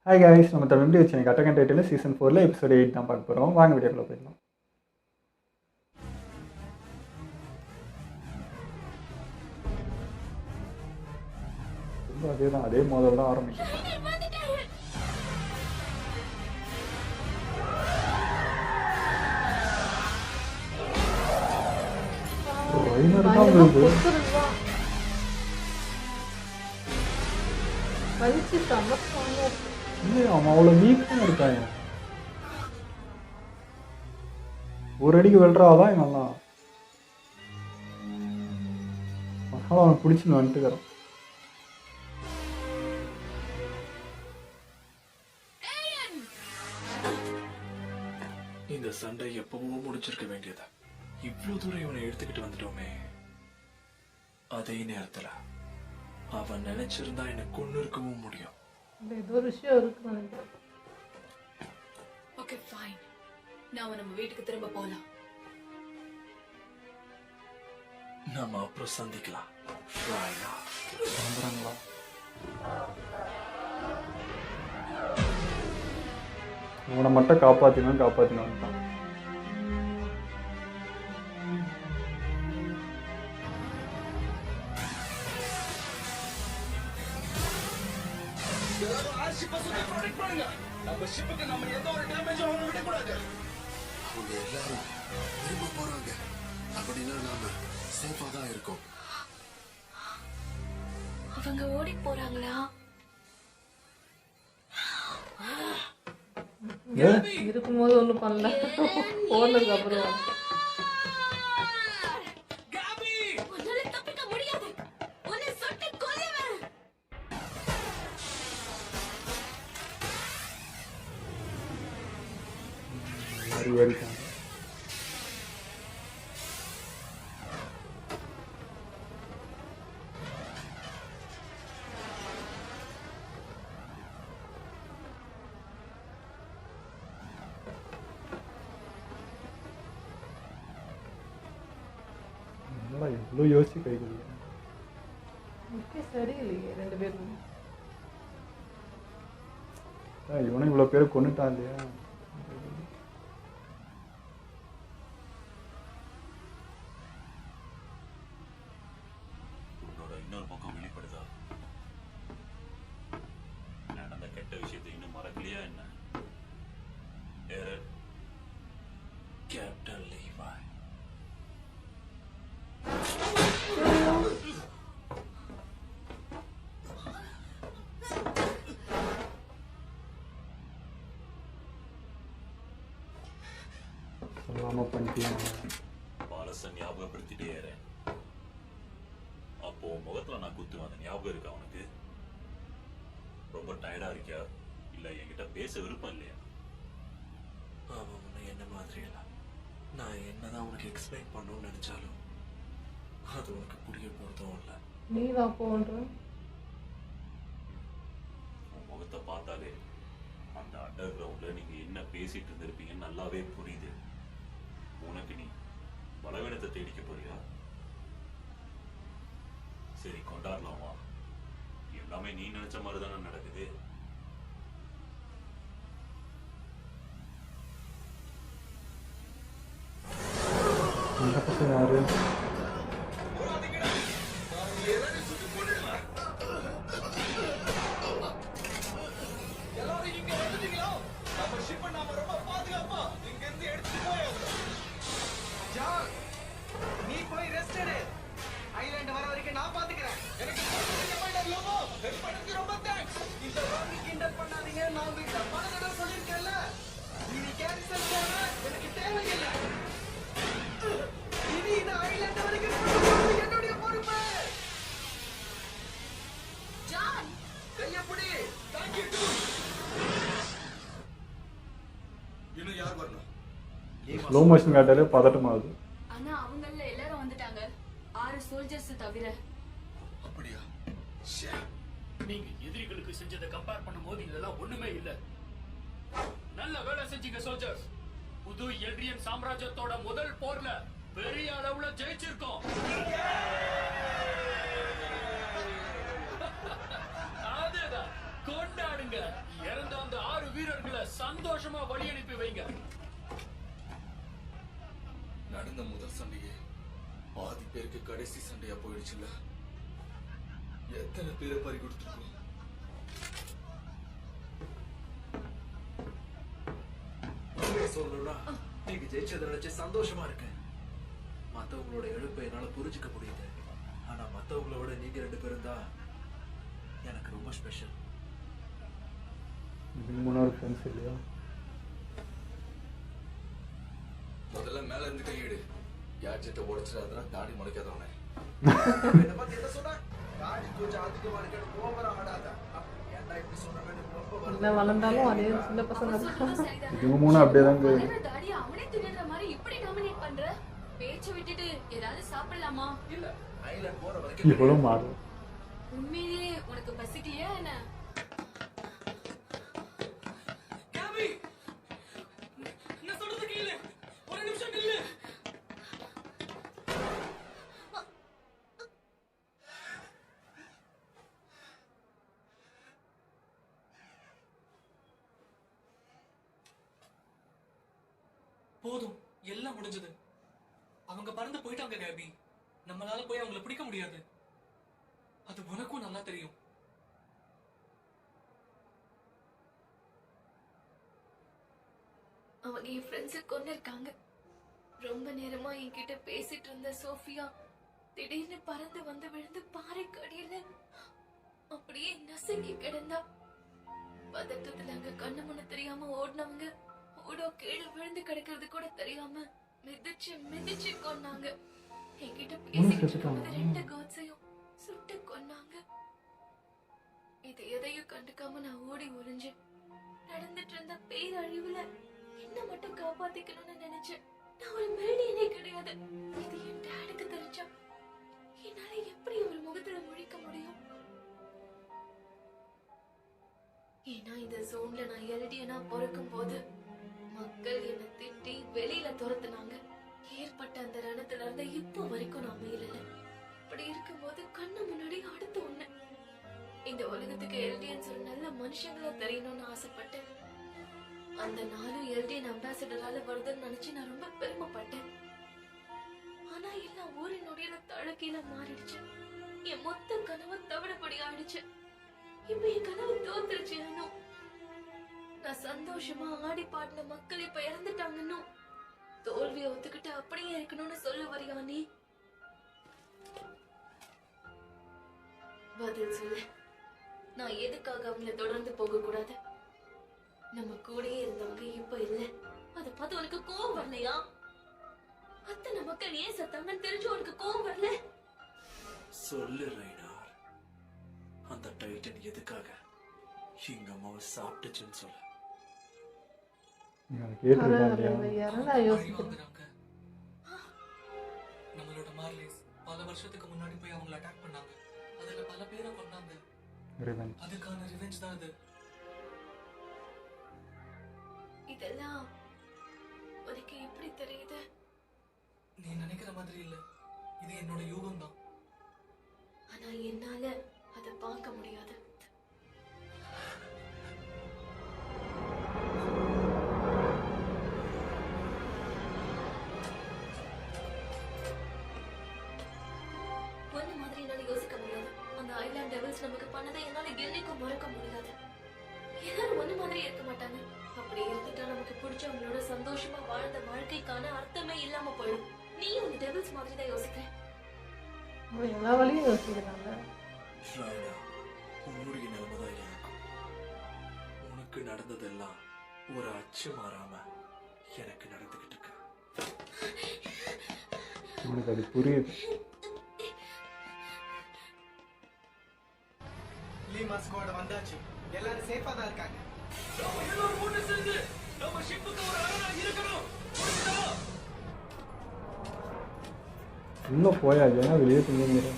Hi guys, நம்ம தமிழ் எப்படி வச்சு attack and title season 4 episode 8 தான் பார்க்க போகிறோம். வாங்க வீடியோக்குள்ள போயிடலாம். அதே தான், அதே மோதல் தான் ஆரம்பிக்கும். அவன் அவ்வளோ வீக்காக இருக்காங்க. ஒரு அடிக்கு வெல்றாதான் நல்லா மசாலா அவன் பிடிச்சின்னு வந்துட்டுக்கிறான். இந்த சண்டை எப்பவோ முடிச்சிருக்க வேண்டியது. இவ்வளவு தூரம் இவனை எடுத்துக்கிட்டு வந்துட்டோமே. அதே நேரத்துல அவன் நினைச்சிருந்தா எனக்கு கொண்டு இருக்கவும் முடியும். ஏதோ விஷயம் இருக்கு. ஓகே ஃபைன், நாம நம்ம வீட்டுக்கு திரும்ப போலாம். நாம அப்புறம் சந்திக்கலாம். அவனை மட்டும் காப்பாத்தினான்ட்டான். நம்ம ஷிப்புக்கு நம்ம எந்த ஒரு டேமேஜும் அவங்க விடக்கூடாது. அவங்க எல்லாரும் திரும்ப போறாங்க. அப்படின்னா நாம சேஃபா தான் இருக்கோம். அவங்க ஓடி போறாங்களா? இருக்கும்போது ஒண்ணும் பண்ணல, போனதுக்கு அப்புறம் எவ்வளோ யோசிச்சு கை சரியில்லையே ரெண்டு பேரும். இவனும் இவ்வளோ பேர் கொண்டுட்டான் இல்லையா. இன்னொரு பக்கம் வெளிப்படுதா? நடந்த கெட்ட விஷயத்தை இன்னும் மறக்கலையா என்ன? கேப்டன் லீவாய். சொல்லாம பண்ணிட்டேன். பாலச ஞாபகப்படுத்திட்டே ஏறேன். அப்போ முகத்துல நான் குத்துவேன், அந்த ஞாபகம் இருக்கா உனக்கு? ரொம்ப டயர்டா இருக்கியா? இல்ல என்கிட்ட பேச விருப்பம் இல்லையா? அவன் உன்னை என்ன மாதிரி இல்ல. நான் என்னதான் உனக்கு எக்ஸ்பிளைன் பண்ணணும்னு நினைச்சாலும் அது உனக்கு புரிய போறதும் இல்ல. நீ தான் போன்ற உன் முகத்தை பார்த்தாலே அந்த அண்டர் கிரவுண்ட்ல நீங்க என்ன பேசிட்டு இருந்திருப்பீங்கன்னு நல்லாவே புரியுது. உனக்கு நீ பலவீனத்தை தேடிக்க போறியா? சரி, கொண்டாடலாமா? எல்லாமே நீ நினைச்ச மாதிரி தானே நடக்குது. யாரு எல்லாரும் இங்க வந்துட்டீங்களா? நம்ம ஷிப்பை நாம ரொம்ப பாதுகாப்பா இங்க இருந்து எடுத்துட்டு போயாகணும். ஜான், நீ போய் ரெஸ்ட் எடு. ஐலாண்ட் வர வரைக்கும் நான் பாத்துக்கிறேன். எனக்கு ஹெல்ப் பண்ணதுக்கு ரொம்ப தேங்க்ஸ். இந்த வாங்கி கிண்டல் பண்ணாதீங்க. நான் உங்ககிட்ட பல தடவை சொல்லியிருக்கேன்ல. இனி கேன்சல் போனா எனக்கு தேவையில்லை. இனி இந்த ஐலாண்ட் வரைக்கும் என்னுடைய பொறுப்பு. ஜான், கையப்படி. Thank you. இன்னும் யார் வரணும்? ஸ்லோ மோஷன் காட்டாலே பதட்டமாகுது. ஆனா அவங்கள எல்லாரும் வந்துட்டாங்க, 6 சோல்ஜர்ஸ் தவிர. அப்படியா? நீங்க எதிரிகளுக்கு செஞ்சதை கம்பேர் பண்ணும்போது இதெல்லாம் ஒண்ணுமே இல்ல. நல்ல வேலை செஞ்சீங்க சோல்ஜர்ஸ். புது எல்ட்ரியன் சாம்ராஜ்யத்தோட முதல் போர்ல பெரிய அளவுல ஜெயிச்சிருக்கோம். அதேதான், கொண்டாடுங்க. இறந்தவங்க பேருக்கு கடைசி சண்டையா போயிடுச்சுல்ல. எத்தனை பேரை பறி கொடுத்துருக்கோம். சொல்லணும்னா நீங்க ஜெயிச்சதை நினைச்சு சந்தோஷமா இருக்கேன். மத்தவங்களோட எழுப்பை என்னால புரிஞ்சுக்க முடியுது. ஆனா மத்தவங்கள விட நீங்க 2 பேரும் தான் எனக்கு ரொம்ப ஸ்பெஷல். இதுக்கு முன்னாடி ஃப்ரெண்ட்ஸ் இல்லையா? முதல்ல மேல இருந்து கையெடு. கேட்ஜெட்டை உடைச்சிடாதா, தாடி முளைக்காதவனே. என்ன பத்தி என்ன சொன்ன? தாடி கொஞ்சம் அதிகமா இருக்கணும், ஓவரா ஆடாத. ஏன்டா இப்படி சொன்னேன்னு ரொம்ப என்ன வளர்ந்தாலும் அதே சின்ன பசங்க அவன் தான். சொல்றதும் சரிதான். இதுக்கு முன்னே அப்படியே தாங்க. வளர்ற தாடியை அவனே தின்னுற மாதிரி இப்படி டாமினேட் பண்ற? பேச்ச விட்டுட்டு ஏதாவது சாப்பிடலாமா? இல்ல. ஐலண்ட் போற வரைக்கும் இவ்வளோ மாறும். உண்மையிலேயே உனக்கு பசிக்கலையா என்ன? கேபி, நான் சொல்றது கேளு. ஒரு நிமிஷம் நில்லு. போதும், எல்லாம் முடிஞ்சது. அவங்க பறந்து போயிட்டாங்க கேபி. நம்மளால போய் அவங்கள பிடிக்க முடியாது. அது உனக்கும் நல்லா தெரியும். அவங்க என் ஃப்ரெண்ட்ஸை கொண்டு இருக்காங்க. ரொம்ப நேரமா என்கிட்ட பேசிட்டு இருந்த சோஃபியா திடீர்னு பறந்து வந்து விழுந்து பாறைக்கு அடியில அப்படியே நசுங்கி கிடந்தா. பதட்டத்துல அங்க கண்ணு முன்ன தெரியாம ஓடினவங்க ஓடோ கீழே விழுந்து கிடக்கிறது கூட தெரியாம மிதிச்சு மிதிச்சு கொன்னாங்க. என்கிட்ட பேசிக்கிட்டு இருக்கும்போது 2 காட்ஸையும் சுட்டு கொன்னாங்க. இது எதையும் கண்டுக்காம நான் ஓடி ஒளிஞ்சு நடந்துட்டு இருந்த பேரழிவுல என்ன மட்டும் காப்பாத்திக்கணும்னு நினைச்சேன். நான் ஒரு மில்லியனே கிடையாது. இது என் டாடுக்கு தெரிஞ்சா என்னால எப்படி அவர் முகத்துல முழிக்க முடியும்? ஏன்னா இந்த ஜோன்ல நான் எல்டியனா பிறக்கும் போது மக்கள் என்னை திட்டி வெளியில துரத்துனாங்க. ஏற்பட்ட அந்த ரணத்துல இருந்து இப்போ வரைக்கும் நான் மீளல. அப்படி இருக்கும்போது கண்ணு முன்னாடி அடுத்த ஒண்ணு, இந்த உலகத்துக்கு எல்டியன்ஸ் ஒரு நல்ல மனுஷங்களா தெரியணும்னு ஆசைப்பட்டேன். அந்த நாளும் எல்டியன் அம்பாசிடரால வருதுன்னு நினைச்சு நான் ரொம்ப பெருமைப்பட்டேன். ஆனா எல்லாம் ஒரு நொடியில தழக்கீழ மாறிடுச்சு. என் மொத்த கனவு தவிடபடி ஆயிடுச்சு. இப்ப என் கனவு தோத்துருச்சு. நான் சந்தோஷமா ஆடி பாடின மக்கள் இப்ப இறந்துட்டாங்கன்னு தோல்வியை ஒத்துக்கிட்டு அப்படியே இருக்கணும்னு சொல்ல வரியா நீ? பதில் சொல்லு. நான் எதுக்காக அவங்கள தொடர்ந்து போக கூடாது? நம்ம கூடயே இருந்தவங்க இப்ப இல்ல. அத பார்த்து உனக்கு கோவம் வரலையா? அத்தனை மக்கள் ஏன் சத்தாங்கன்னு தெரிஞ்சு உனக்கு கோவம் வரல? சொல்லு ரைனார், அந்த டைட்டன் எதுக்காக எங்க அம்மாவை சாப்பிட்டுச்சுன்னு சொல்லு. கேட்டிருக்கேன் இல்லையா? யாரும் பழி யோசிக்கிறேன். வாங்குறாங்க. நம்மளோட மார்லிஸ் பல வருஷத்துக்கு முன்னாடி போய் அவங்கள அட்டாக் பண்ணாங்க. அதுல பல பேரை கொண்டாங்க. Revenge. அதுக்கான ரிவெஞ்ச் தான் அது. இதெல்லாம் உனக்கு எப்படி தெரியுது? நீ நினைக்கிற மாதிரி இல்ல. இது என்னோட யூகம் தான். ஆனா என்னால அதை பார்க்க முடியாது. ஒன்னு மாதிரி என்னால யோசிக்க முடியாது. அந்த ஐலாண்ட் டெவில்ஸ் நமக்கு பண்ணதை என்னால என்னைக்கும் மறக்க முடியாது. எல்லாரும் ஒண்ணு மாதிரி இருக்க மாட்டாங்க. அப்படி இருந்துட்டா நமக்கு பிடிச்சவங்களோட சந்தோஷமா வாழ்ந்த வாழ்க்கைக்கான அர்த்தமே இல்லாம போயிடும். நீயும் அந்த டெவில்ஸ் மாதிரி தான் யோசிக்கிற. அவன் எல்லா வழியும் யோசிக்கிறாங்க. ராயனா, உன்னுடைய நிலைமைதான் எனக்கும். உனக்கு நடந்ததெல்லாம் ஒரு அச்சு மாறாம எனக்கு நடந்துகிட்டு இருக்கு. உங்களுக்கு அது புரியுது. லீமா ஸ்குவாட் வந்தாச்சு. எல்லாரும் சேஃபா தான் இருக்காங்க. நம்ம எல்லாரும் ஒண்ணு சேர்ந்து நம்ம ஷிப்புக்கு ஒரு அரணா இருக்கணும். புரியுதா? உள்ள போயாது, ஏன்னா வெளியே தூங்குற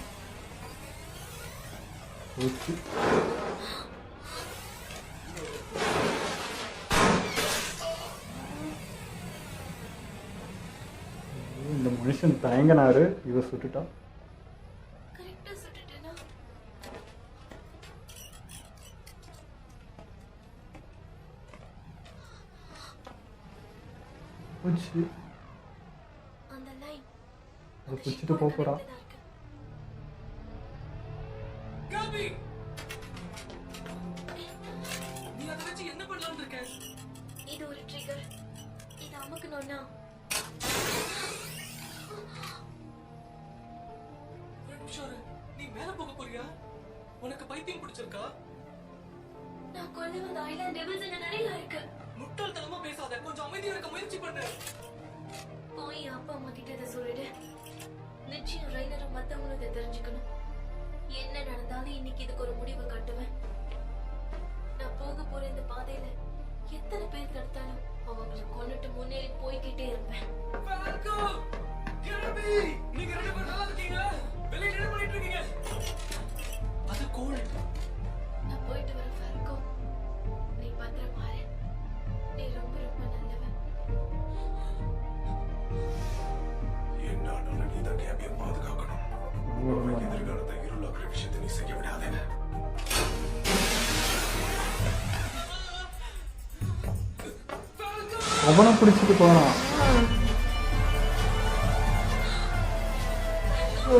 போச்சு. இந்த மனுஷன் தயங்கினாரு, இவ சுட்டுட்டான். கரெக்டா சுட்டுட்டேனா? போச்சு. அந்த லைன் அதை பிடிச்சிட்டு போக போறா. காபி நீ அதை வச்சு என்ன பண்ணலாம்னு இருக்க? இது ஒரு ட்ரிகர். இது அமுக்கணும்னா ஒரு நிமிஷம் இரு. நீ மேல போக போறியா? உனக்கு பைத்தியம் பிடிச்சிருக்கா? நான் கொண்டு வந்த ஐலாண்ட் டெவில்ஸ் இங்க நிறைய இருக்கு. முட்டாள்தனமா பேசாத, கொஞ்சம் அமைதியா இருக்க முயற்சி பண்ணு. போய் அப்பா அம்மா கிட்ட இதை சொல்லிடு. நிச்சயம் ரைனரும் மத்தவங்களும் இதை தெரிஞ்சுக்கணும். என்ன நடந்தாலும் இன்னைக்கு இதுக்கு ஒரு முடிவு கட்டுவேன். நான் போக போற இந்த பாதையில எத்தனை பேர் தடுத்தாலும் அவங்களை கொண்டுட்டு முன்னேறி போய்கிட்டே இருப்பேன். ஃபால்கோ, காபி, நீங்க ரெண்டு பேரும் நல்லா இருக்கீங்க? வெளியில என்ன பண்ணிட்டு இருக்கீங்க? அது கோல். நான் போயிட்டு வரேன் ஃபால்கோ. நீ பத்திரமா இரு. நீ ரொம்ப ரொம்ப நல்லவன். என்னால நீ தான் கேபியை பாதுகாக்கணும். அவளுக்கு எதிர்காலத்தை இருளாக்குற விஷயத்தை நீ செய்ய விடாத. அவனை பிடிச்சிட்டு போறான். ஓ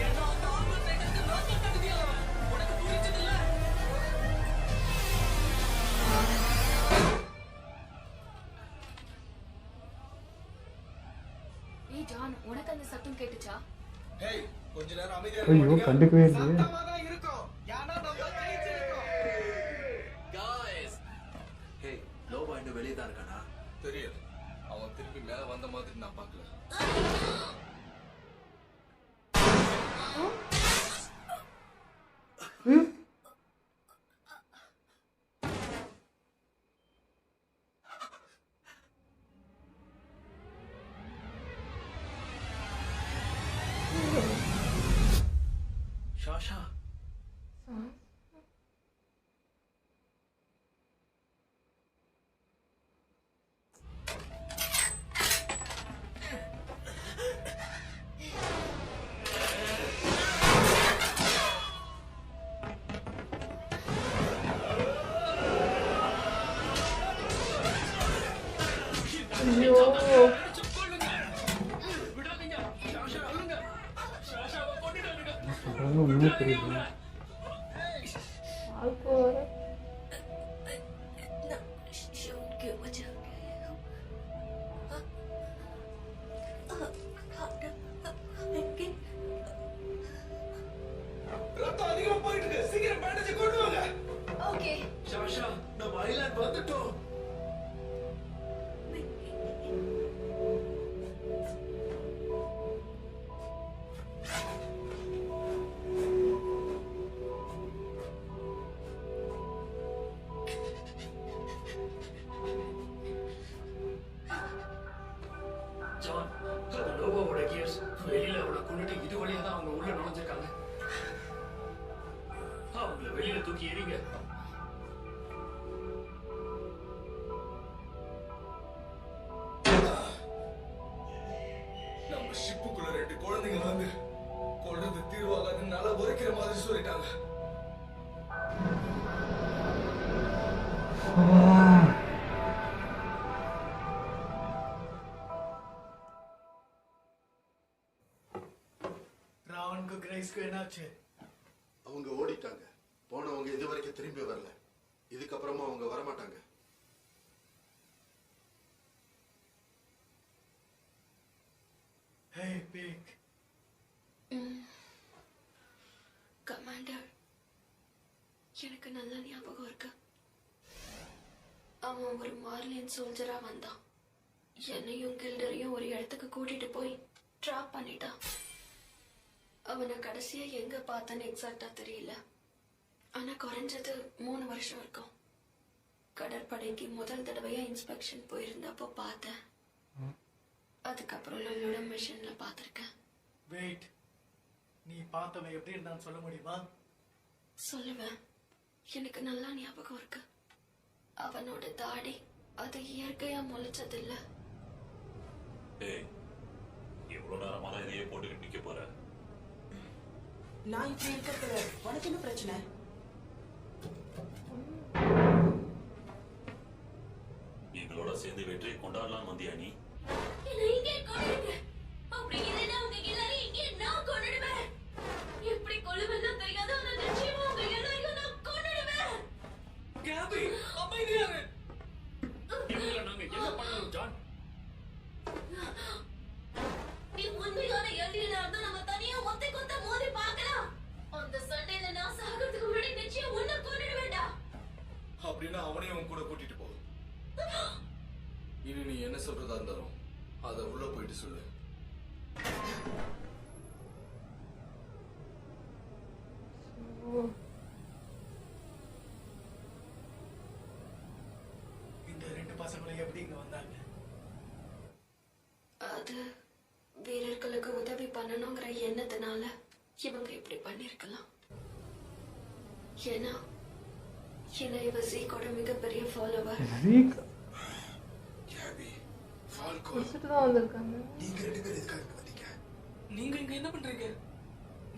ஏன்னா அந்த ஆர்மர் ரைடருக்கு நான் தான் தகுதியானவன். உனக்கு புரிஞ்சதில்ல? ஏய் ஜான், உனக்கு அந்த சத்தம் கேட்டுச்சா? ஹேய், கொஞ்ச நேரம் அமைதியா ஐயோ, இருக்க மாட்டியா? கண்டுக்கவே இல்லையே. சத்தமா தான் இருக்கும். ஏன்னா நம்ம ஜெயிச்சிருக்கோம். Guys, hey, லோபா இன்னும் வெளியே தான் இருக்கானா? தெரியல. அவன் திருப்பி மேல வந்த மாதிரி நான் பார்க்கல. ஷாஷா, ஐயோ அடிச்சு கொல்லுங்க. விடாதீங்க. ஷாஷா அழுங்க. ஷாஷாவை கொன்னுடாதீங்க. சொல்றாங்க ஒண்ணுமே புரியல. ஃபால்கோ வர शोर वजह ரத்தம் அதிகமா போயிட்டு இருக்கு. சீக்கிரம் பேண்டேஜ் கொண்டு வாங்க. ओके ஷாஷா, நம்ம ஐலாண்ட் வந்துட்டோம். ஜான், அது லோகோவோட கியர்ஸ். வெளியில அவளை கொண்டுட்டு இது வழியா தான் அவங்க உள்ள நுழைஞ்சிருக்காங்க. அவங்கள வெளியில தூக்கி எறிங்க. நம்ம ஷிப்புக்குள்ள 2 குழந்தைங்க வந்து கொல்றது தீர்வாகாதுன்னு நல்லா உரைக்கிற மாதிரி சொல்லிட்டாங்க. ராவனுக்கு கிரைஸ்க்கு என்னாச்சு? அவங்க ஓடிட்டாங்க. போனவங்க இது வரைக்கும் திரும்பி வரல. இதுக்கப்புறமா அவங்க வரமாட்டாங்க. ஹே பிக், கமாண்டர், எனக்கு நல்ல ஞாபகம் இருக்கு. அவன் ஒரு மார்லியன் சோல்ஜரா வந்தான். என்னையும் கில்டரையும் ஒரு இடத்துக்கு கூட்டிட்டு போய் ட்ராப் பண்ணிட்டான். அவனை கடைசியா எங்க பார்த்தேன்னு எக்ஸாக்டா தெரியல. ஆனா குறைஞ்சது 3 வருஷம் இருக்கும். கடற்படைக்கு முதல் தடவையா இன்ஸ்பெக்ஷன் போயிருந்தப்போ பார்த்தேன். அதுக்கப்புறம் நம்மளோட மிஷன்ல பார்த்திருக்கேன். வெயிட், நீ பார்த்தவன் எப்படி இருந்தான்னு சொல்ல முடியுமா? சொல்லுவேன், எனக்கு நல்லா ஞாபகம் இருக்கு. அவனோட தாடி அது இயற்கையா முளைச்சதில்ல. ஏய், எவ்வளவு நேரமா தான் இதையே போட்டுக்கிட்டு நிக்க போற? நான் இப்படி இருக்கிறதுல உனக்கு என்ன பிரச்சனை? எங்களோட சேர்ந்து வெற்றியை கொண்டாடலாம்னு வந்தியா நீ? சாகிறதுக்கு முன்னாடி நிச்சயம் உன்னை கொன்னுட வேண்டாம். அப்படின்னா அவனையும் உன் கூட கூட்டிட்டு போ. இனி நீ என்ன சொல்றதா இருந்தாலும் அதை உள்ள போயிட்டு சொல்லு. இந்த 2 பசங்களும் எப்படி இங்க வந்தாங்க? அது வீரர்களுக்கு உதவி பண்ணணுங்கிற எண்ணத்தினால இவங்க இப்படி பண்ணிருக்கலாம். ஏன்னா இவ ஜீக்கோட மிகப்பெரிய ஃபாலோவர். கேபி, ஃபால்கோ, குடிச்சிட்டு தான் வந்திருக்காங்க. நீங்க 2 பேரும் எதுக்காக இங்க வந்தீங்க? நீங்க இங்க என்ன பண்றீங்க?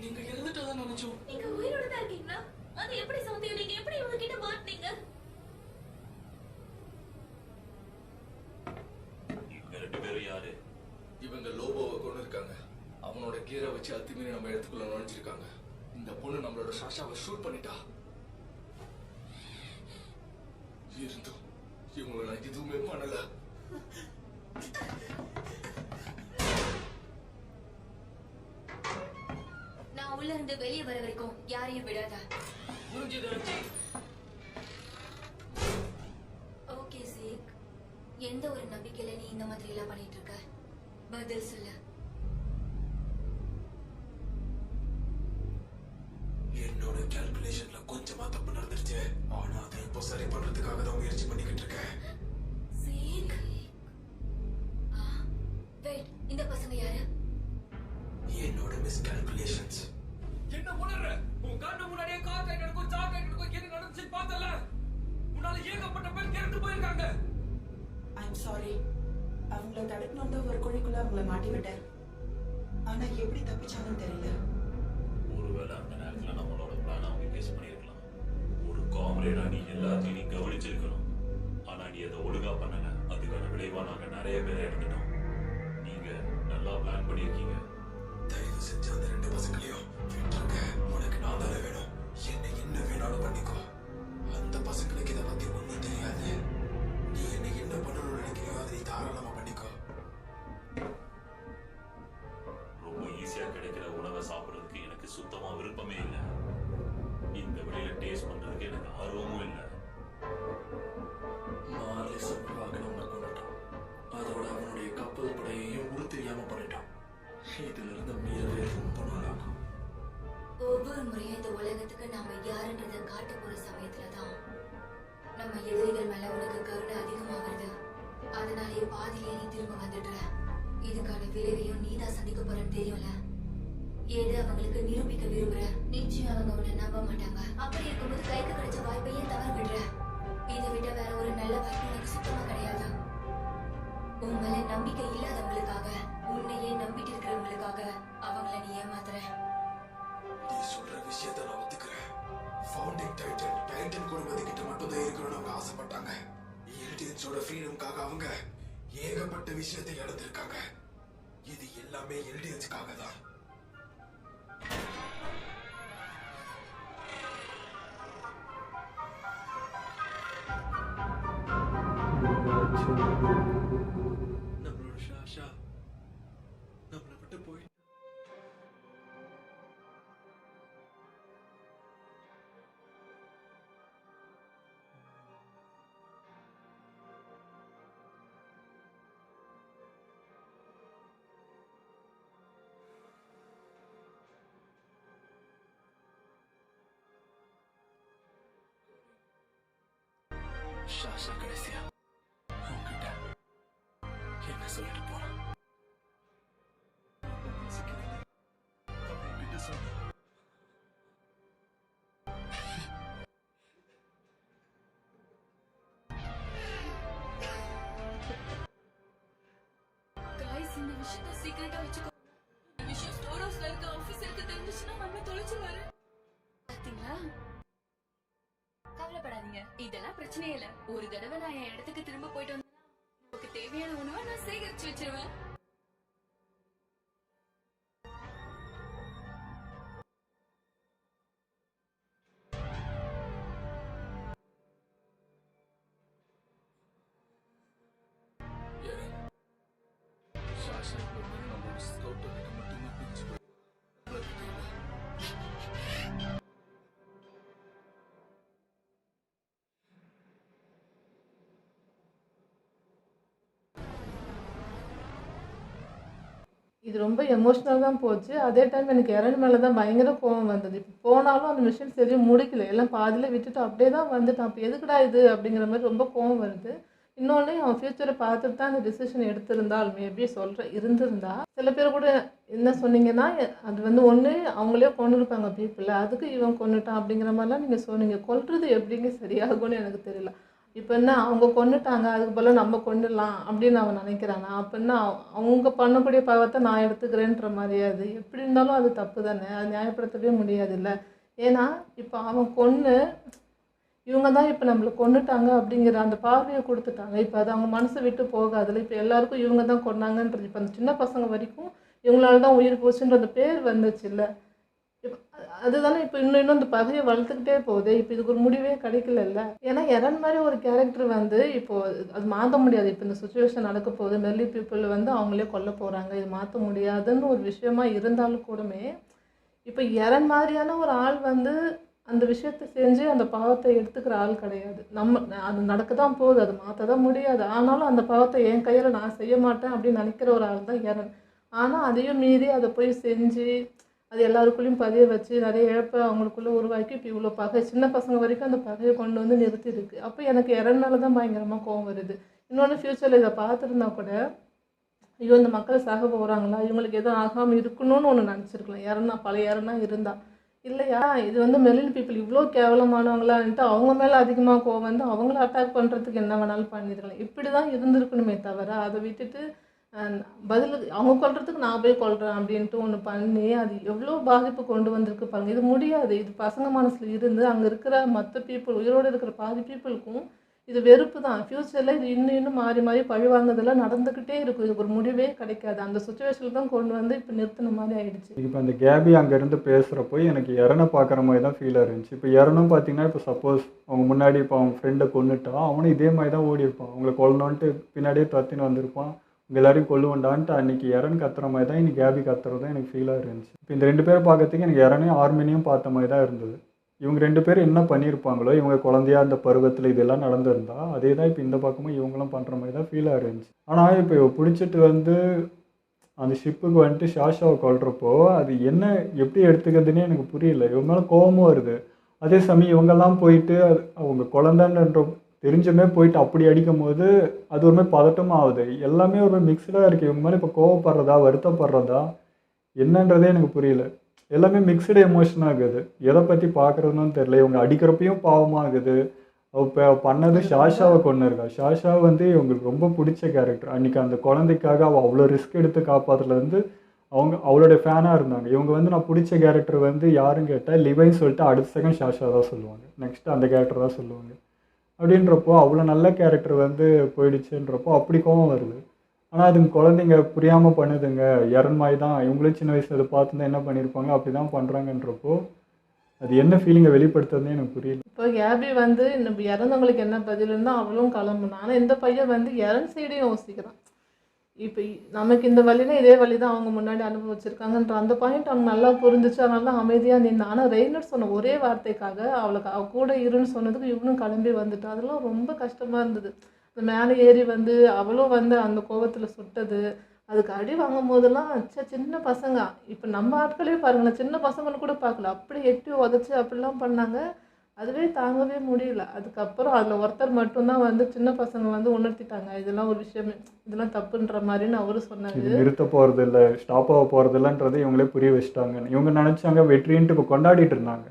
நீங்க இறந்துட்டதான் நினைச்சோம். நீங்க உயிரோட தான் இருக்கீங்களா? அது எப்படி சாத்தியம்? நீங்க எப்படி இவங்க கிட்ட மாட்டீங்க? இவங்க 2 பேரும் யாரு? இவங்க லோபோவை கொண்டு இருக்காங்க. அவனோட கீரை வச்சு அத்துமீறி நம்ம இடத்துக்குள்ள நுழைஞ்சிருக்காங்க. இந்த பொண்ணு நம்மளோட ஷாஷாவை ஷூட் பண்ணிட்டா. இருந்தும் இவங்களை நான் எதுவுமே பண்ணல. நான் உள்ள இருந்து வெளியே வர வரைக்கும் யாரையும் விடாத. புரிஞ்சுது அச்சி. ஓகே சீக், எந்த ஒரு நம்பிக்கையில நீ இந்த மாதிரி எல்லாம் பண்ணிட்டு இருக்க? பதில் சொல்லு. என்னோட கால்குலேஷன்ல கொஞ்சமா தப்பு நடந்துருச்சு. ஆனா அதை இப்போ சரி பண்றதுக்காக தான் முயற்சி பண்ணிக்கிட்டு இருக்கேன். சீக், வெயிட், இந்த பசங்க யாரு? என்னோட மிஸ்கால்குலேஷன்ஸ். என்ன உணர்ற? உன் கண்ணு முன்னாடியே கார் ரைடருக்கும் ஜாக் ரைடருக்கும் என்ன நடந்துச்சுன்னு பார்த்தல? உன்னால ஏகப்பட்ட பேர் இறந்து போயிருக்காங்க. I'm sorry. அவங்கள தடுக்கணும் தான் ஒரு குழிக்குள்ள அவங்கள மாட்டி விட்டேன். ஆனா எப்படி தப்பிச்சாங்கன்னு தெரியல. ஒருவேளை அந்த நேரத்துல நம்மளோட பிளான் அவங்க பேஸ் பண்ணிருக்கலாம். ஒரு காம்ரேடா நீ எல்லாத்தையும் நீ கவனிச்சிருக்கணும். ஆனா நீ அதை ஒழுங்கா பண்ணல. அதுக்கான விளைவா நாங்க நிறைய பேரை எடுத்துட்டோம். நீங்க நல்லா பிளான் பண்ணிருக்கீங்க. தயவு செஞ்சு அந்த 2 பசங்களையும் விட்டுருங்க. உனக்கு நான் தானே வேணும். என்ன வேணாலும் பண்ணிக்கோ. அந்த பசங்களுக்கு இதை பத்தி ஒண்ணும் தெரியாது. நீ என்ன பண்ணணும்னு நினைக்கிறியோ அதை நீ தாராளமா பண்ணிக்கோ. ரொம்ப ஈஸியா கிடைக்கிற உணவை சாப்பிடுறதுக்கு எனக்கு சுத்தமா விருப்பமே இல்லை. இந்த வெளியில டேஸ்ட் பண்றதுக்கு எனக்கு ஆர்வமும் இல்லை. மார்லி சப்ரவாகனம்னு கொண்டுட்டான். அதோட அவனுடைய கப்பல் படையையும் உரு தெரியாம பண்ணிட்டான். இதுல இருந்து மீறவே ரொம்ப நாளாகும். ஒவ்வொரு முறையும் இந்த உலகத்துக்கு நாம யாருன்றதை காட்ட போற சமயத்துலதான் நம்ம எதிரிகள் மேல உனக்கு கருணை அதிகமாகிறது. அதனாலே பாதியிலே நீ திரும்ப வந்துடுற. இதுக்கான விளைவையும் நீதான் சந்திக்க போறன்னு தெரியும்ல. எது அவங்களுக்கு நிரூபிக்க விரும்புற, நிச்சயம் அவங்க உன்னை நம்ப மாட்டாங்க. அப்படி இருக்கும்போது கைக்கு கிடைச்ச வாய்ப்பையே தவற விடுற. இதை விட வேற ஒரு நல்ல வாய்ப்பு உனக்கு சுத்தமா கிடையாது. உன் மேல நம்பிக்கை இல்லாதவங்களுக்காக, உன்னையே நம்பிட்டு இருக்கிறவங்களுக்காக அவங்கள நீ ஏமாத்துற. நீ சொல்ற விஷயத்தை நான் ஒத்துக்கிறேன். ஃபவுண்டிங் டைட்டன் குடும்பத்து கிட்ட மட்டும் தான் இருக்கணும்னு அவங்க ஆசைப்பட்டாங்க. எல்டிஎன்ஸோட ஃப்ரீடம்காக அவங்க ஏகப்பட்ட விஷயத்தை இழந்திருக்காங்க. இது எல்லாமே எல்டிஎன்ஸ்க்காக தான். நம்மளோட ஷாஷா நம்மளை விட்டு போயிட்டு ஷாஷா கடைசியா உன்கிட்ட என்ன சொல்லிட்டு போறான்? गाइस இந்த விஷயத்தை சீக்ரெட்டா வச்சுக்கோ. இந்த விஷயம் ஸ்டோர் ஹவுஸ்ல இருக்க ஆபீசருக்கு தெரிஞ்சுச்சுனா நம்ம தொலைச்சிடுவாரு. பாத்தீங்களா? கவலைப்படாதீங்க, இதெல்லாம் பிரச்சனையே இல்ல. ஒரு தடவை நான் என் இடத்துக்கு திரும்ப போயிட்டு வந்தேன்னா உங்களுக்கு தேவையான உணவை நான் சேகரிச்சு வச்சிருவேன். ஷாஷா இப்போ நம்மளோட ஸ்கவுட் மட்டும்தான் பிரிச்சு இது ரொம்ப எமோஷ்னல் தான் போச்சு. அதே டைம் எனக்கு எரன் மேல தான் பயங்கர கோவம் வந்தது. இப்போ போனாலும் அந்த மிஷன் சரியா முடிக்கல. எல்லாம் பாதியில விட்டுட்டு அப்படியே தான் வந்துட்டான். அப்ப எதுக்குடா இது அப்படிங்கிற மாரி ரொம்ப கோவம் வருது. இன்னொன்னு அவன் ஃப்யூச்சர பார்த்துட்டு தான் அந்த டிசிஷன் எடுத்திருந்தால் மேபி இருந்திருந்தா, சில பேர் கூட என்ன சொன்னீங்கன்னா, அது வந்து ஒண்ணு அவங்களே கொன்னுருப்பாங்க பீப்பிள. அதுக்கு இவன் கொன்னுட்டான் அப்படிங்கிற மாரிலாம் நீங்க சொன்னீங்க. கொல்றது எப்படிங்க சரியாகும்னு எனக்கு தெரியல. இப்ப என்ன அவங்க கொன்னுட்டாங்க, அதுக்கு பதிலா நம்ம கொன்னுடலாம் அப்படின்னு அவன் நினைக்கிறானா? அப்ப என்ன அவங்க பண்ணக்கூடிய பாவத்த நான் எடுத்துக்கிறேன்ற மாரியா அது? எப்படி இருந்தாலும் அது தப்பு தானே. அது நியாயப்படுத்தவே முடியாதுல்ல. ஏன்னா, இப்ப அவன் கொன்னு இவங்க தான் இப்ப நம்மள கொன்னுட்டாங்க அப்படிங்கிற அந்த பார்வைய குடுத்துட்டாங்க. இப்ப அது அவங்க மனச விட்டு போகாதுல்ல. இப்ப எல்லாருக்கும் இவங்க தான் கொன்னாங்கன்றது இப்ப அந்த சின்ன பசங்க வரைக்கும் இவங்களால தான் உயிர் போச்சுன்ற அந்த பேர் வந்துச்சுல்ல. இப்ப அதுதானே இப்ப இன்னும் இன்னும் அந்த பகைய வளர்த்துக்கிட்டே போகுது. இப்ப இதுக்கு ஒரு முடிவே கிடைக்கலல்ல. ஏன்னா எரன் மாரி ஒரு கேரக்டர் வந்து இப்போ அது மாத்த முடியாது. இப்ப இந்த சிச்சுவேஷன் நடக்க போகுது. மெர்லி பீப்பிள் வந்து அவங்களே கொல்ல போறாங்க. இது மாத்த முடியாதுன்னு ஒரு விஷயமா இருந்தாலும் கூடமே, இப்ப எரன் மாதிரியான ஒரு ஆள் வந்து அந்த விஷயத்த செஞ்சு அந்த பாவத்த எடுத்துக்கிற ஆள் கிடையாது. அது நடக்க தான் போகுது. அது மாத்த தான் முடியாது. ஆனாலும் அந்த பாவத்த என் கையில நான் செய்ய மாட்டேன் அப்படின்னு நினைக்கிற ஒரு ஆள் தான் எரன். ஆனா அதையும் மீறி அத போய் செஞ்சு, அது எல்லாருக்குள்ளயும் பதிய வச்சு, நிறைய இழப்ப அவங்களுக்குள்ள உருவாக்கி, இப்ப இவ்ளோ பகை சின்ன பசங்க வரைக்கும் அந்த பகைய கொண்டு வந்து நிறுத்தியிருக்கு. அப்ப எனக்கு எரன் மேல தான் பயங்கரமா கோவம் வருது. இன்னொன்னு ஃப்யூச்சர்ல இத பார்த்துருந்தா கூட, ஐயோ! இந்த மக்கள் சாக போறாங்களா? இவங்களுக்கு எதுவும் ஆகாம இருக்கணும்னு ஒண்ணு நினைச்சிருக்கலாம். எரன்னா பழைய எரன்னா இருந்தா. இல்லையா? இது வந்து மெர்லின் பீப்பிள் இவ்ளோ கேவலமானவங்களான்ட்டு அவங்க மேல அதிகமா கோவம் வந்து அவங்கள அட்டாக் பண்றதுக்கு என்ன வேணாலும் பண்ணியிருக்கலாம். இப்படிதான் இருந்திருக்கணுமே தவிர, அத விட்டுட்டு அ பதிலுக்கு அவங்க கொல்றதுக்கு நான் போய் கொல்றேன் அப்படின்ட்டு ஒண்ணு பண்ணி, அது எவ்ளோ பாதிப்பு கொண்டு வந்திருக்கு பாருங்க. இது முடியாது. இது பசங்க மனசுல இருந்து அங்க இருக்கிற மத்த பீப்பிள் உயிரோட இருக்கிற பாதி பீப்பிளுக்கும் இது வெறுப்பு தான். ஃப்யூச்சர்ல இது இன்னும் இன்னும் மாறி மாறி பழிவாங்குதெல்லாம் நடந்துக்கிட்டே இருக்கும். இதுக்கு ஒரு முடிவே கிடைக்காது. அந்த சிச்சுவேஷன்ல தான் கொண்டு வந்து இப்ப நிறுத்தின மாரி ஆயிடுச்சு. இப்போ அந்த கேபி அங்கேருந்து பேசுகிறப்போ எனக்கு எரனை பார்க்குற மாதிரி தான் ஃபீலாக இருந்துச்சு. இப்போ எரனும் பார்த்தீங்கன்னா இப்போ சப்போஸ் அவங்க முன்னாடி இப்போ அவங்க ஃப்ரெண்டை கொன்னுட்டா அவனும் இதே மாதிரி தான் ஓடி இருப்பான். அவங்கள கொல்லணுன்ட்டு பின்னாடியே துரத்தின்னு வந்திருப்பான். உங்க எல்லாரையும் கொல்லுவண்டான்ட்டு அன்னைக்கு எரன் கத்துற மாதிரி தான் இன்னைக்கு கேபி கத்துறது தான் எனக்கு ஃபீலாக இருந்துச்சு. இப்போ இந்த 2 பேரை பார்க்கறதுக்கு எனக்கு எரனையும் ஆர்மினியும் பார்த்த மாதிரி தான் இருந்தது. இவங்க 2 பேரும் என்ன பண்ணியிருப்பாங்களோ, இவங்க குழந்தையா அந்த பருவத்தில் இதெல்லாம் நடந்திருந்தா அதே தான் இப்போ இந்த பக்கமும் இவங்களும் பண்ணுற மாதிரி தான் ஃபீலாக இருந்துச்சு. ஆனால் இப்போ இவ பிடிச்சிட்டு வந்து அந்த ஷிப்புக்கு வந்துட்டு ஷாஷாவை கொல்றப்போ அது என்ன எப்படி எடுத்துக்கிறதுனே எனக்கு புரியல. இவங்க மேலே கோவமும் வருது. அதே சமயம் இவங்கெல்லாம் போயிட்டு அவங்க குழந்தைன்ற தெரிஞ்சுமே போயிட்டு அப்படி அடிக்கும் போது அது ஒரு மாதிரி பதட்டமும் ஆகுது. எல்லாமே ஒரு மாதிரி மிக்சடாக இருக்குது. இவங்க மேலே இப்போ கோவப்படுறதா வருத்தப்படுறதா என்னன்றதே எனக்கு புரியல. எல்லாமே மிக்சடு எமோஷன் ஆகுது. எதை பற்றி பார்க்குறதுன்னு தெரியல. இவங்க அடிக்கிறப்பையும் பாவமாகுது. அவ இப்போ பண்ணது ஷாஷாவை கொன்னிருக்கா. ஷாஷா வந்து இவங்களுக்கு ரொம்ப பிடிச்ச கேரக்டர். அன்றைக்கி அந்த குழந்தைக்காக அவள் அவ்வளோ ரிஸ்க் எடுத்து காப்பாற்றுல வந்து அவங்க அவளோட ஃபேனாக இருந்தாங்க. இவங்க வந்து நான் பிடிச்ச கேரக்டர் வந்து யாருன்னு கேட்டால் லிவைன்னு சொல்லிட்டு அடுத்த செகண்ட் ஷாஷா தான் சொல்லுவாங்க. நெக்ஸ்ட்டு அந்த கேரக்டர் தான் சொல்லுவாங்க. அப்படின்றப்போ அவ்வளோ நல்ல கேரக்டர் வந்து போயிடுச்சுன்றப்போ அப்படி கோவம் வருது. ஆனால் அதுங்க குழந்தைங்க புரியாமல் பண்ணுதுங்க. எரன் மாதிரி தான் இவங்களும் சின்ன வயசில் அதை பார்த்துருந்தா என்ன பண்ணியிருப்பாங்க அப்படி தான் பண்ணுறாங்கன்றப்போ அது என்ன ஃபீலிங்கை வெளிப்படுத்துறதுனே எனக்கு புரியல. இப்போ கேபி வந்து நம்ம இறந்தவங்களுக்கு என்ன பதிலுன்னா அவளும் கிளம்புனா. ஆனால் இந்த பையன் வந்து இறந்த சைடையும் யோசிக்கிறான். இப்போ நமக்கு இந்த வழினா இதே வழி தான் அவங்க முன்னாடி அனுபவிச்சிருக்காங்கன்ற அந்த பாயிண்ட் அவங்க நல்லா புரிஞ்சிச்சு. அதனால தான் அமைதியாக நின்று. ஆனால் ரெய்னர் சொன்ன ஒரே வார்த்தைக்காக அவளுக்கு அவ கூட இருன்னு சொன்னதுக்கு இவனும் கிளம்பி வந்துட்டு அதெல்லாம் ரொம்ப கஷ்டமாக இருந்தது. அந்த மேலே ஏறி வந்து அவளும் வந்து அந்த கோவத்தில் சுட்டது, அதுக்கு அடி வாங்கும் போதெல்லாம் சின்ன பசங்க இப்போ நம்ம ஆட்களே பாருங்களேன், சின்ன பசங்கன்னு கூட பார்க்கல, அப்படி எட்டி உதச்சி அப்படிலாம் பண்ணாங்க. அதுவே தாங்கவே முடியல. அதுக்கப்புறம் அதில் ஒருத்தர் மட்டும்தான் வந்து சின்ன பசங்க வந்து உணர்த்திட்டாங்க, இதெல்லாம் ஒரு விஷயம், இதெல்லாம் தப்புன்ற மாதிரின்னு அவரு சொன்னாரு. இது நிறுத்த போகிறது இல்லை, ஸ்டாப் ஆக போகிறது இல்லைன்றதை இவங்களே புரிய வச்சுட்டாங்க. இவங்க நினச்சாங்க வெற்றின்ட்டு இப்போ கொண்டாடிட்டு இருந்தாங்க.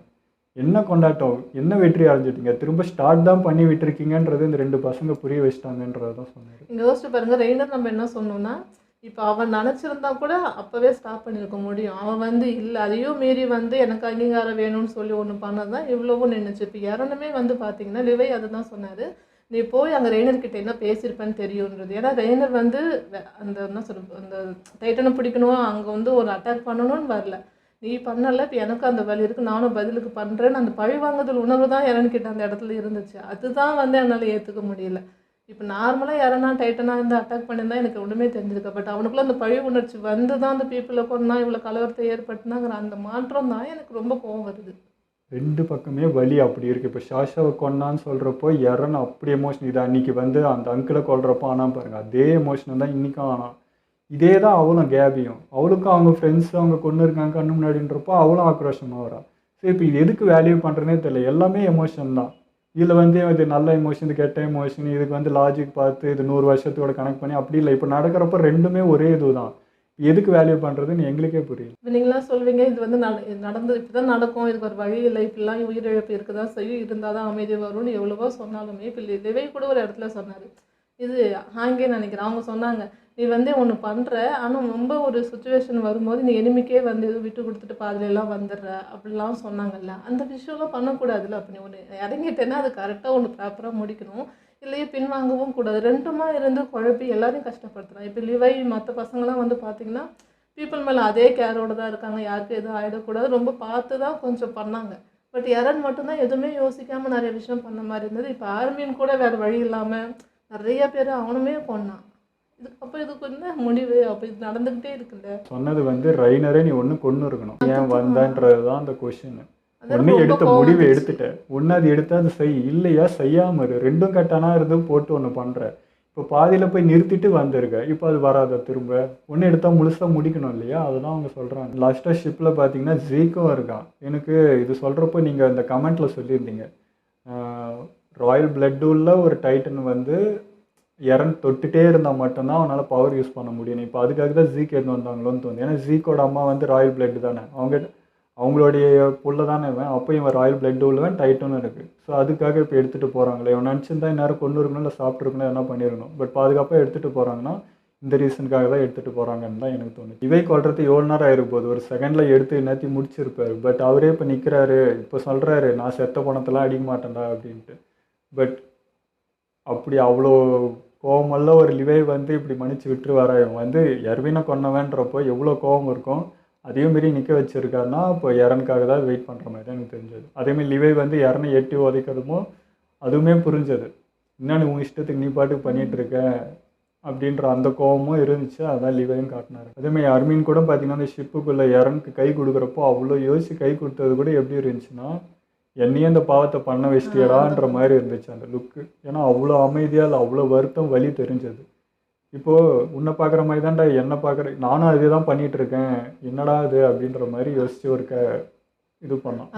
என்ன கொண்டாட்டம், என்ன வெற்றி அடைஞ்சிட்டீங்க, திரும்ப ஸ்டார்ட் தான் பண்ணி விட்டுருக்கீங்கன்றது இந்த 2 பசங்க புரிய வச்சுட்டாங்கன்றது தான் சொன்னார். இங்கே யோசிச்சு பாருங்க, ரெய்னர் நம்ம என்ன சொன்னோம்னா இப்போ அவன் நினச்சிருந்தா கூட அப்போவே ஸ்டாப் பண்ணியிருக்க முடியும். அவன் வந்து இல்லை அதையும் மீறி வந்து எனக்கு அங்கீகாரம் வேணும்னு சொல்லி ஒன்று பண்ணது தான் இவ்வளவும் நின்றுச்சு. இப்போ இறனுமே வந்து பார்த்தீங்கன்னா லிவை அதை தான் சொன்னார், நீ போய் அங்கே ரெய்னர்கிட்ட என்ன பேசியிருப்பேன்னு தெரியுன்றது. ஏன்னா ரெய்னர் வந்து அந்த என்ன சொல்ற அந்த டைட்டனை பிடிக்கணும், அங்கே வந்து ஒரு அட்டாக் பண்ணணும்னு வரல, நீ பண்ணலை, இப்போ எனக்கு அந்த வலி இருக்குது, நானும் பதிலுக்கு பண்ணுறேன்னு அந்த பழி வாங்குதல் உணர்வு தான் இறன்கிட்ட அந்த இடத்துல இருந்துச்சு. அதுதான் வந்து என்னால் ஏற்றுக்க முடியல. இப்போ நார்மலாக யாரனா டைட்டனாக இருந்து அட்டாக் பண்ணியிருந்தா எனக்கு ஒன்றுமே தெரிஞ்சிருக்க, பட் அவனுக்குள்ள அந்த பழி உணர்ச்சி வந்து தான் அந்த பீப்புளை கொண்டா இவ்வளோ கலவரத்தை ஏற்பட்டுனாங்கிற அந்த மாற்றம் தான் எனக்கு ரொம்ப கோவம் வருது. 2 பக்கமே வலி அப்படி இருக்குது. இப்போ ஷாஷாவை கொன்னான்னு சொல்கிறப்போ எரன் அப்படி எமோஷன். இது அன்றைக்கி வந்து அந்த அங்கிளை கொல்றப்போ ஆனால் பாருங்கள் அதே எமோஷன் தான் இன்றைக்கும். ஆனால் இதே தான் அவளும் கேபியும், அவளுக்கும் அவங்க ஃப்ரெண்ட்ஸ் அவங்க கொண்டு இருக்காங்க கண்ணு முன்னாடின்றப்போ அவளும் ஆக்ரோஷமாக வரா. ஸோ இப்போ இது எதுக்கு வேல்யூ பண்ணுறேனே தெரியல. எல்லாமே எமோஷன் தான். இதில் வந்து இது நல்ல எமோஷன், இது கெட்ட எமோஷன், இதுக்கு வந்து லாஜிக் பார்த்து இது 100 வருஷத்தோட கனெக்ட் பண்ணி அப்படி இல்லை. இப்போ நடக்கிறப்ப ரெண்டுமே ஒரே இது தான். எதுக்கு வேல்யூ பண்ணுறதுன்னு எங்களுக்கே புரியல. இப்போ நீங்களாம் சொல்வீங்க இது வந்து நடந்து இப்படி தான் நடக்கும், இதுக்கு ஒரு வழி இல்லை, இப்படிலாம் உயிரிழப்பு இருக்க தான் செய்யும், இருந்தால் தான் அமைதி வரும்னு எவ்வளவோ சொன்னாலுமே இப்போ லிவை கூட ஒரு இடத்துல சொன்னார். இது ஹாங்கே நினைக்கிறேன், அவங்க சொன்னாங்க நீ வந்து ஒன்று பண்ணுற, ஆனால் ரொம்ப ஒரு சுச்சுவேஷன் வரும்போது நீ எனிமிக்கே வந்து எதுவும் விட்டு கொடுத்துட்டு பாதிலெல்லாம் வந்துடுற அப்படிலாம் சொன்னாங்கல்ல. அந்த விஷயம்லாம் பண்ணக்கூடாதுல்ல. அப்போ நீ ஒன்று இறங்கிட்டேன்னா அது கரெக்டாக ஒன்று ப்ராப்பராக முடிக்கணும், இல்லையே பின்வாங்கவும் கூடாது. ரெண்டுமா இருந்து குழப்பி எல்லாரையும் கஷ்டப்படுத்துகிறான். இப்போ லிவை மற்ற பசங்களாம் வந்து பார்த்திங்கன்னா பீப்புள் மேலே அதே கேரோடு தான் இருக்காங்க, யாருக்கும் எதுவும் ஆகிடக்கூடாது, ரொம்ப பார்த்து தான் கொஞ்சம் பண்ணாங்க. பட் எரன் மட்டும்தான் எதுவுமே யோசிக்காமல் நிறைய விஷயம் பண்ண மாதிரி இருந்தது. இப்போ ஆர்மின் கூட வேறு வழி இல்லாமல் நிறைய பேர் அவனுமே கொன்னான். இதுக்கப்புறம் இதுக்கு என்ன முடிவு? அப்போ இது நடந்துக்கிட்டே இருக்குல்ல. சொன்னது வந்து ரைனரே நீ ஒன்று கொண்டு இருக்கணும், ஏன் வந்தன்றது தான் அந்த கொஷின். ஒன்று எடுத்த முடிவை எடுத்துட்டேன், ஒன்று அது எடுத்து அது செய், இல்லையா செய்யாமல் இரு. ரெண்டும் கட்டானா இருந்து போட்டு ஒன்று பண்ணுற. இப்போ பாதியில் போய் நிறுத்திட்டு வந்திருக்க, இப்போ அது வராத திரும்ப. ஒன்று எடுத்தால் முழுசாக முடிக்கணும் இல்லையா? அதுதான் அவங்க சொல்கிறாங்க. லாஸ்ட்டாக ஷிப்பில் பார்த்தீங்கன்னா ஜீக்கும் இருக்கான். எனக்கு இது சொல்கிறப்போ நீங்கள் அந்த கமெண்ட்டில் சொல்லியிருந்தீங்க, ராயல் பிளட் உள்ள ஒரு டைட்டன் வந்து இறந்து தொட்டுட்டே இருந்தால் மட்டும்தான் அவனால் பவர் யூஸ் பண்ண முடியும். இப்போ அதுக்காக தான் ஜீக் எடுத்து வந்தாங்களோன்னு தோணுது. ஏன்னா ஜீக்கோட அம்மா வந்து ராயல் பிளட் தானே, அவங்களுடைய புள்ள தானே இவன். அப்போ இவன் ராயல் பிளட் உள்ளவன், டைட்டனும் இருக்குது. ஸோ அதுக்காக இப்போ எடுத்துகிட்டு போகிறாங்களே. இவன் நினச்சிருந்தா இந்நேரம் கொண்டு இருக்கணும், இல்லை சாப்பிட்ருக்கணும், என்ன பண்ணிடணும். பட் பாதுகாப்பாக எடுத்துகிட்டு போகிறாங்கன்னா இந்த ரீசனுக்காக தான் எடுத்துகிட்டு போகிறாங்கன்னு தான் எனக்கு தோணுது. இவை கொள்றது எவ்வளோ நேரம் ஆயிருப்போது, ஒரு செகண்டில் எடுத்து எல்லாத்தையும் முடிச்சிருப்பாரு. பட் அவரே இப்போ நிற்கிறாரு, இப்போ சொல்கிறாரு நான் செத்த பணத்தெல்லாம் அடிக்க மாட்டேன்டா அப்படின்ட்டு. பட் அப்படி அவ்வளோ கோவமெல்லாம் ஒரு லிவை வந்து இப்படி மன்னிச்சு விட்டுருவாரா? இவன் வந்து எர்வினை கொன்னவன்றப்போ எவ்வளோ கோவம் இருக்கும். அதையும் மாரி நிற்க வச்சுருக்காருன்னா இப்போ எரனுக்காக தான் வெயிட் பண்ணுற மாதிரி தான் எனக்கு தெரிஞ்சது. அதேமாதிரி லிவை வந்து எரனை எட்டி உதைக்கிறதுமோ அதுவுமே புரிஞ்சது. இன்னும் உன் இஷ்டத்துக்கு நீ பாட்டுக்கு பண்ணிகிட்ருக்க அப்படின்ற அந்த கோவமும் இருந்துச்சு. அதான் லிவையும் காட்டினார். அதேமாதிரி அர்மீன் கூட பார்த்தீங்கன்னா அந்த ஷிப்புக்குள்ளே எரனுக்கு கை கொடுக்குறப்போ அவ்வளோ யோசிச்சு கை கொடுத்தது கூட எப்படி இருந்துச்சுன்னா, என்னையும் அந்த பாவத்தை பண்ண வச்சிட்டியடான்ற மாதிரி இருந்துச்சு அந்த லுக்கு. ஏன்னா அவ்வளோ அமைதியாக இல்லை, அவ்வளோ வருத்தம் வலி தெரிஞ்சது. இப்போது உன்னை பார்க்குற மாதிரி தான்டா என்னை பார்க்குற, நானும் அதே தான் பண்ணிகிட்ருக்கேன், என்னடா இது அப்படின்ற மாதிரி யோசிச்சு ஒரு இது பண்ணான்.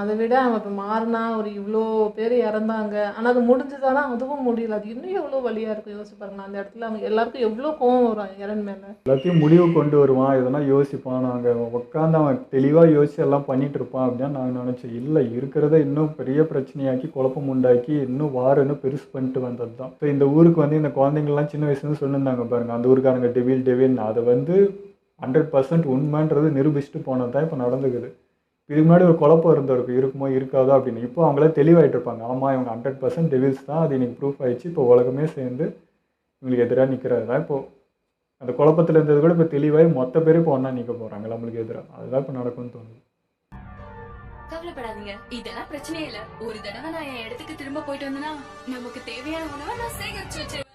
அதை விட அவன் இப்போ மாறினா ஒரு இவ்வளோ பேர் இறந்தாங்க, ஆனால் அது முடிஞ்சதானா அதுவும் முடியல. அது இன்னும் எவ்வளோ வழியாக இருக்கும் யோசிச்சு பாருங்க. அந்த இடத்துல அவங்க எல்லாருக்கும் எவ்வளோ கோவம் வரும் இறன் மேலே. எல்லாத்தையும் முடிவு கொண்டு வருவான், எதனா யோசிப்பான். நாங்கள் உட்காந்து அவன் தெளிவாக யோசிச்சு எல்லாம் பண்ணிகிட்டு இருப்பான் அப்படின்னு நாங்கள் நினச்சோம். இல்லை, இருக்கிறத இன்னும் பெரிய பிரச்சனையாக்கி குழப்பம் உண்டாக்கி இன்னும் இன்னும் பெருசு பண்ணிட்டு வந்தது தான். ஸோ இந்த ஊருக்கு வந்து இந்த குழந்தைங்கள்லாம் சின்ன வயசுலேருந்து சொல்லியிருந்தாங்க பாருங்கள், அந்த ஊருக்காரங்க டெவில் அதை வந்து 100% உண்மைன்றது நிரூபிச்சுட்டு போனது தான் இப்போ நடந்துக்குது. இதுக்கு முன்னாடி ஒரு குழப்பம் இருக்குமோ இருக்காதோ அப்படின்னு. இப்போ அவங்களே தெளிவாகிட்டு இருப்பாங்க, ஆமாம் இவங்க 100% டெவில்ஸ் தான், அது இன்னைக்கு ப்ரூஃப் ஆயிடுச்சு. இப்போ உலகமே சேர்ந்து இவங்களுக்கு எதிராக நிற்கிறது தான். இப்போது அந்த குழப்பத்தில் இருந்தது கூட இப்போ தெளிவாகி மொத்த பேர் இப்போ ஒன்றா நிற்க போகிறாங்க நம்மளுக்கு எதிராக. அதுதான் இப்போ நடக்கும்னு தோணுது. கவலைப்படாதீங்க, இதெல்லாம் பிரச்சனையே இல்லை. ஒரு தடவை நான் என் இடத்துக்கு திரும்ப போயிட்டு வந்தேன்னா நமக்கு தேவையான உணவை நான் சேகரிச்சு வச்சிருக்கேன்.